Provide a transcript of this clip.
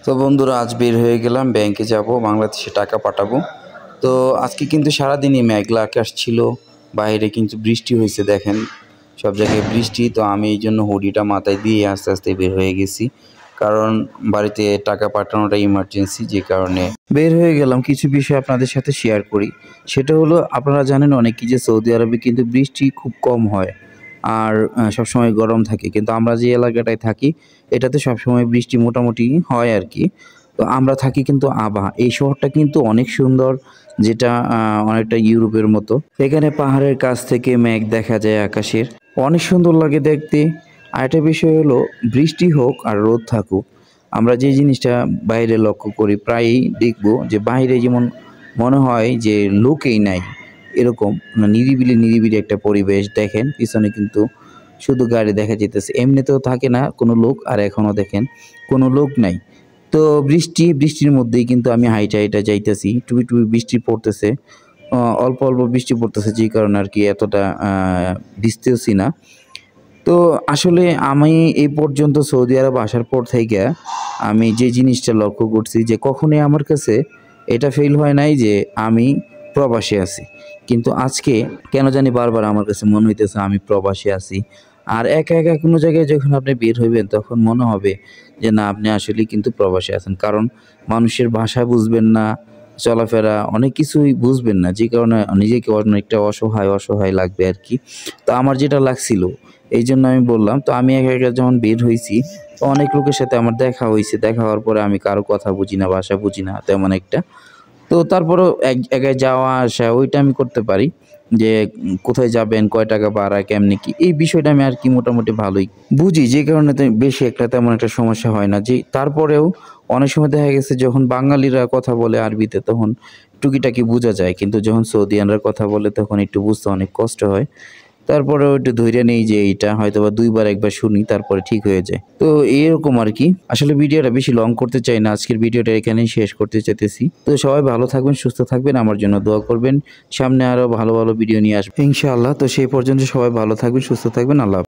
তো বন্ধুরা আজ বের হয়ে গেলাম, ব্যাংকে যাব, বাংলাদেশে টাকা পাঠাবো। তো আজকে কিন্তু সারাদিনই মেঘলা আকাশ ছিল, বাইরে কিন্তু বৃষ্টি হয়েছে, দেখেন সব জায়গায় বৃষ্টি। তো আমি এই জন্য হুডিটা মাথায় দিয়ে আস্তে আস্তে বের হয়ে গেছি, কারণ বাড়িতে টাকা পাঠানোটা ইমার্জেন্সি, যে কারণে বের হয়ে গেলাম। কিছু বিষয় আপনাদের সাথে শেয়ার করি। সেটা হলো, আপনারা জানেন অনেকেই যে সৌদি আরবে কিন্তু বৃষ্টি খুব কম হয় আর সবসময় গরম থাকে, কিন্তু আমরা যে এলাকাটায় থাকি এটাতে সবসময় বৃষ্টি মোটামুটি হয় আর কি। তো আমরা থাকি কিন্তু আবাহ, এই শহরটা কিন্তু অনেক সুন্দর, যেটা অনেকটা ইউরোপের মতো। এখানে পাহাড়ের কাছ থেকে মেঘ দেখা যায় আকাশের, অনেক সুন্দর লাগে দেখতে। আর একটা বিষয় হলো, বৃষ্টি হোক আর রোদ থাকুক, আমরা যে জিনিসটা বাইরে লক্ষ্য করি, প্রায়ই দেখবো যে বাইরে যেমন মনে হয় যে লোকেই নাই, এরকম নিরিবিলি নিরিবিলি একটা পরিবেশ। দেখেন পিছনে কিন্তু শুধু গাড়ি দেখা যেতেছে, এমনিতেও থাকে না কোনো লোক, আর এখনও দেখেন কোনো লোক নাই। তো বৃষ্টির মধ্যেই কিন্তু আমি হাইটা হাইটা যাইতেছি, টুপি টুপি বৃষ্টি পড়তেছে, অল্প অল্প বৃষ্টি পড়তেছে, যে কারণে আর কি এতটা ভিজতেছি না। তো আসলে আমি এই পর্যন্ত সৌদি আরব আসার পর থেকে আমি যে জিনিসটা লক্ষ্য করছি, যে কখনোই আমার কাছে এটা ফিল হয় নাই যে আমি প্রবাসে আছি। কিন্তু আজকে কেন জানি বারবার আমার কাছে মনে হইতেছে আমি প্রবাসে আছি। আর একা একা কোনো জায়গায় যখন আপনি বের হইবেন, তখন মনে হবে যে না, আপনি আসলেই কিন্তু প্রবাসে আছেন। কারণ মানুষের ভাষা বুঝবেন না, চলাফেরা অনেক কিছুই বুঝবেন না, যে কারণে নিজেকে অনেকটা অসহায় অসহায় লাগবে আর কি। তো আমার যেটা লাগছিল, এই জন্য আমি বললাম। তো আমি একা একা যখন বের হয়েছি, তো অনেক লোকের সাথে আমার দেখা হয়েছে, দেখা হওয়ার পরে আমি কারো কথা বুঝি না, ভাষা বুঝি না তেমন একটা। তো তারপরেও এক জায়গায় যাওয়া আসা ওইটা আমি করতে পারি, যে কোথায় যাবেন, কয় টাকা ভাড়া, কেমনে কি, এই বিষয়টা আমি আর কি মোটামুটি ভালোই বুঝি, যে কারণে তো বেশি একটা তেমন একটা সমস্যা হয় না। যে তারপরেও অনেক সময় দেখা গেছে যখন বাঙালিরা কথা বলে আরবিতে, তখন টুকিটাকি বোঝা যায়, কিন্তু যখন সৌদিয়ানরা কথা বলে তখন একটু বুঝতে অনেক কষ্ট হয়। তারপরেও একটু ধইর্য নেই, যে এইটা হয়তোবা ২ বার ১ বার শুনি, তারপরে ঠিক হয়ে যায়। তো এরকম আরকি। আসলে ভিডিওটা বেশি লং করতে চাই না। আজকের ভিডিওটা এখানেই শেষ করতে চাইতেছি। তো সবাই ভালো থাকবেন, সুস্থ থাকবেন, আমার জন্য দোয়া করবেন। সামনে আরো ভালো ভালো ভিডিও নিয়ে আসবো ইনশাআল্লাহ। তো সেই পর্যন্ত সবাই ভালো থাকবেন, সুস্থ থাকবেন। আল্লাহ হাফেজ।